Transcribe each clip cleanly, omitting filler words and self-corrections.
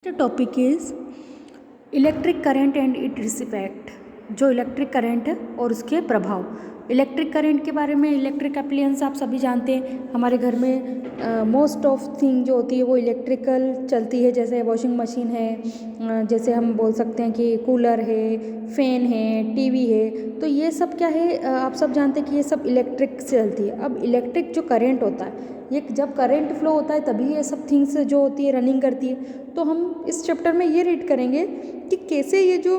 The topic is electric current and its effect. जो electric current है और उसके प्रभाव। इलेक्ट्रिक करंट के बारे में, इलेक्ट्रिक अप्लायंस आप सभी जानते हैं। हमारे घर में मोस्ट ऑफ थिंग जो होती है वो इलेक्ट्रिकल चलती है, जैसे वॉशिंग मशीन है, जैसे हम बोल सकते हैं कि कूलर है, फ़ैन है, टीवी है। तो ये सब क्या है, आप सब जानते हैं कि ये सब इलेक्ट्रिक से चलती है। अब इलेक्ट्रिक जो करंट होता है, ये जब करंट फ्लो होता है तभी ये सब थिंग्स जो होती है रनिंग करती है। तो हम इस चैप्टर में ये रीड करेंगे कि कैसे ये जो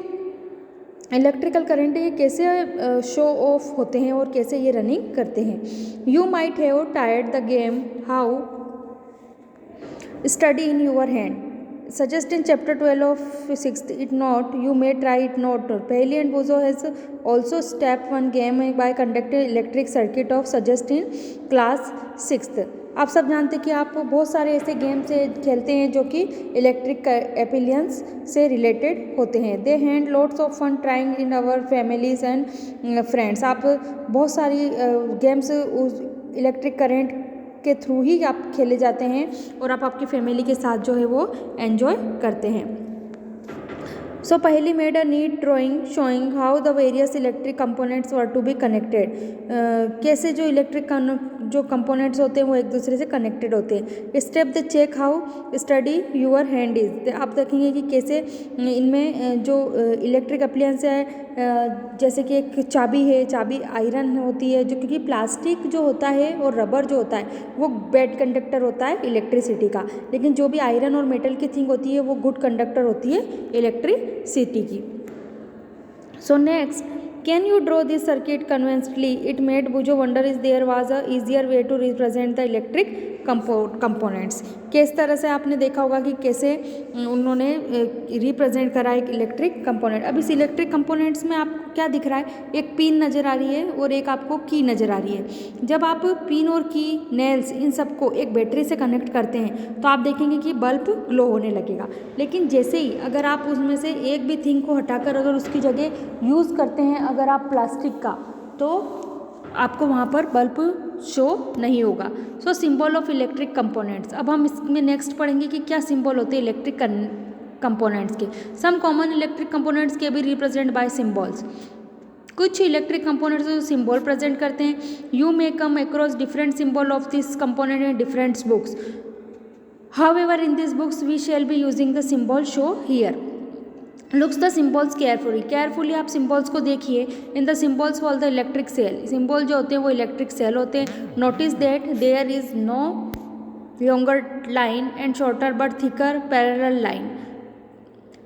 इलेक्ट्रिकल करंट है ये कैसे शो ऑफ होते हैं और कैसे ये रनिंग करते हैं। You might have tired the game how study in your hand suggest in chapter 12 of 6th it not you may try it not. Paheli and Bozo has also step one game by conducting electric circuit of suggest in class 6th. आप सब जानते हैं कि आप बहुत सारे ऐसे game से खेलते हैं जो कि इलेक्ट्रिक एप्लायंस से रिलेटेड होते हैं। They had lots of fun trying in our families and friends. आप बहुत सारी गेम्स इलेक्ट्रिक करंट के थ्रू ही आप खेले जाते हैं और आप आपकी फैमिली के साथ जो है वो एंजॉय करते हैं। सो पहली made a neat drawing showing how the various electric components were to be connected. कैसे जो इलेक्ट्रिक जो कंपोनेंट्स होते हैं वो एक दूसरे से कनेक्टेड होते हैं। Step the check how study your hand is. आप देखेंगे कि कैसे इनमें जो इलेक्ट्रिक अप्लायंस है, जैसे कि एक चाबी है, चाबी आयरन होती है, जो क्योंकि प्लास्टिक जो होता है और रबर जो होता है वो बैड कंडक्टर होता है इलेक्ट्रिसिटी का, लेकिन जो भी आयरन और मेटल की थिंग होती है वो गुड कंडक्टर होती है इलेक्ट्रिसिटी की। So next, can you draw this circuit conventionally? It made Boojho wonder is there was an easier way to represent the electric components. किस तरह से आपने देखा होगा कि कैसे उन्होंने रिप्रेजेंट करा एक इलेक्ट्रिक कंपोनेंट। अब इस इलेक्ट्रिक कंपोनेंट्स में आपको क्या दिख रहा है, एक पिन नज़र आ रही है और एक आपको की नज़र आ रही है। जब आप पिन और की, नेल्स, इन सबको एक बैटरी से कनेक्ट करते हैं तो आप देखेंगे कि बल्ब ग्लो होने लगेगा। लेकिन जैसे ही अगर आप उसमें से एक भी थिंग को हटाकर अगर उसकी जगह यूज़ करते हैं अगर आप प्लास्टिक का, तो आपको वहाँ पर बल्ब शो नहीं होगा। सो सिंबल ऑफ इलेक्ट्रिक कंपोनेंट्स। अब हम इसमें नेक्स्ट पढ़ेंगे कि क्या सिंबल होते हैं इलेक्ट्रिक कंपोनेंट्स के। सम कॉमन इलेक्ट्रिक कंपोनेंट्स के भी रिप्रेजेंट बाय सिंबल्स। कुछ इलेक्ट्रिक कंपोनेंट्स जो सिंबल प्रेजेंट करते हैं। You may come across different symbol of this component in different books, however in this books we shall be using the symbol show here. Looks the symbols carefully आप symbols को देखिए। In the symbols for the electric cell. Symbol जो होते हैं वो electric cell होते हैं। Notice that there is no longer line and shorter but thicker parallel line.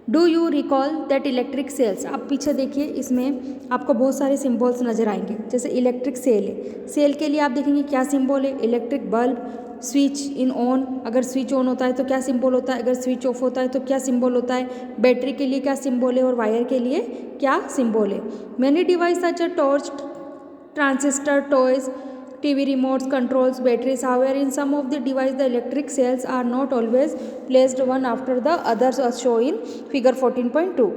Do you recall that electric sales. आप पीछे देखिए, इसमें आपको बहुत सारे सिम्बल्स नजर आएंगे। जैसे इलेक्ट्रिक सेल है, सेल के लिए आप देखेंगे क्या सिम्बल है, electric bulb, switch in on, अगर स्विच ऑन होता है तो क्या सिंबल होता है, अगर स्विच ऑफ होता है तो क्या सिंबल होता है, बैटरी के लिए क्या सिंबल है और वायर के लिए क्या सिंबल है। Many device such a torch, transistor, toys, TV remotes, controls, batteries, however in some of the devices the electric cells are not always placed one after the others as show in figure 14.2।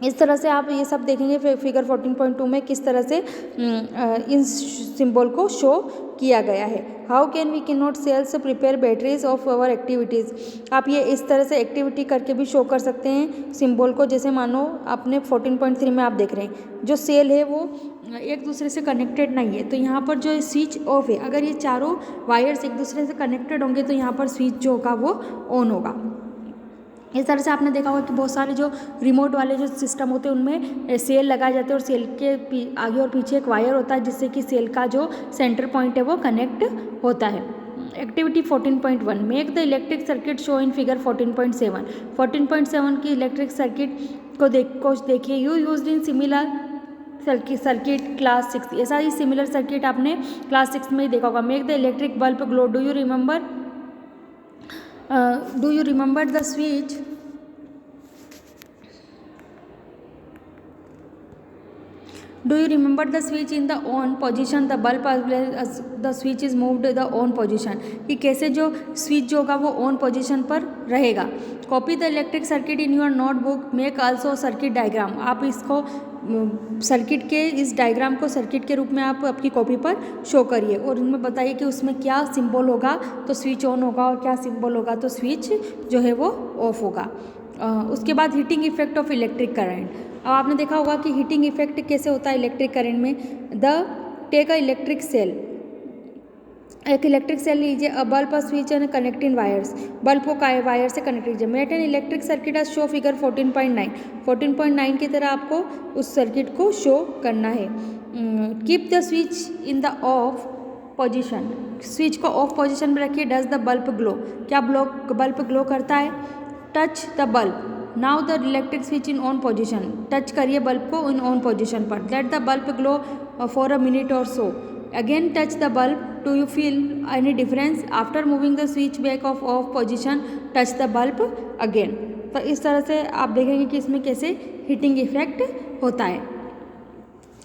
इस तरह से आप ये सब देखेंगे figure 14.2 में किस तरह से इन सिंबल को शो किया गया है। How can we not cells prepare batteries of our activities. आप ये इस तरह से एक्टिविटी करके भी शो कर सकते हैं सिंबल को। जैसे मानो आपने 14.3 में आप देख रहे हैं जो सेल है वो एक दूसरे से कनेक्टेड नहीं है, तो यहाँ पर जो स्विच ऑफ है, अगर ये चारों वायर्स एक दूसरे से कनेक्टेड होंगे तो यहाँ पर स्विच जो होगा वो ऑन होगा। इस तरह से आपने देखा होगा कि बहुत सारे जो रिमोट वाले जो सिस्टम होते हैं उनमें सेल लगाए जाते हैं और सेल के आगे और पीछे एक वायर होता है जिससे कि सेल का जो सेंटर पॉइंट है वो कनेक्ट होता है। Activity 14.1 make the electric circuit show in figure 14.7। 14.7 की इलेक्ट्रिक सर्किट को देखिए। You used in similar circuit class 6। ऐसा ही सिमिलर सर्किट आपने क्लास 6 में ही देखा होगा। Make the electric bulb glow. Do you remember the switch? Do you remember the switch in the on position? The bulb as the switch is moved the on position। कि कैसे जो switch जो होगा वो on position पर रहेगा। Copy the electric circuit in your notebook. Make also circuit diagram. आप इसको सर्किट के इस डायग्राम को सर्किट के रूप में आप आपकी कॉपी पर शो करिए और उनमें बताइए कि उसमें क्या सिंबल होगा तो स्विच ऑन होगा और क्या सिंबल होगा तो स्विच जो है वो ऑफ होगा। उसके बाद heating effect of electric current. अब आपने देखा होगा कि हीटिंग इफेक्ट कैसे होता है इलेक्ट्रिक करंट में। टेक अ इलेक्ट्रिक सेल, एक इलेक्ट्रिक सेल लीजिए, अ bulb a switch and connecting wires, bulb को वायर से कनेक्ट कीजिए। मेट एन इलेक्ट्रिक सर्किट आज शो फिगर 14.9, 14.9 की तरह आपको उस सर्किट को शो करना है। Keep the switch in the of position, switch को ऑफ पोजिशन में रखिए। डज द बल्ब ग्लो, क्या बल्ब ग्लो करता है। Touch the bulb, now the electric switch in on position, touch करिए बल्ब को इन ऑन पोजिशन पर। Let the bulb glow for a minute और सो, again touch the bulb, do you feel any difference after moving the switch back of off position, touch the bulb again। तो इस तरह से आप देखेंगे कि इसमें कैसे हीटिंग इफेक्ट होता है।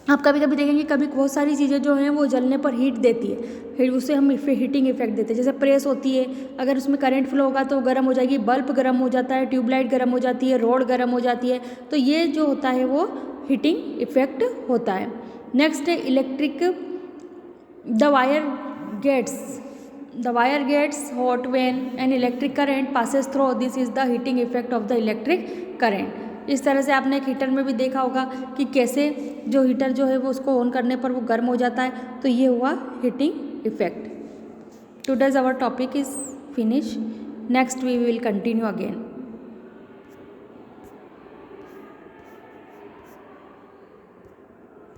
आप कभी कभी देखेंगे कभी बहुत सारी चीज़ें जो हैं वो जलने पर हीट देती है, फिर उससे हम हीटिंग इफेक्ट देते हैं। जैसे प्रेस होती है, अगर उसमें करंट फ्लो होगा तो गर्म हो जाएगी, बल्ब गर्म हो जाता है, ट्यूबलाइट गर्म हो जाती है, रोड गर्म हो जाती है, तो ये जो होता है वो हीटिंग इफेक्ट होता है। नेक्स्ट है electric, the wire gets hot when an electric current passes through, this is the heating effect of the electric current। इस तरह से आपने एक हीटर में भी देखा होगा कि कैसे जो हीटर जो है वो उसको ऑन करने पर वो गर्म हो जाता है, तो ये हुआ heating effect. Today's our topic is finish, next we will continue again.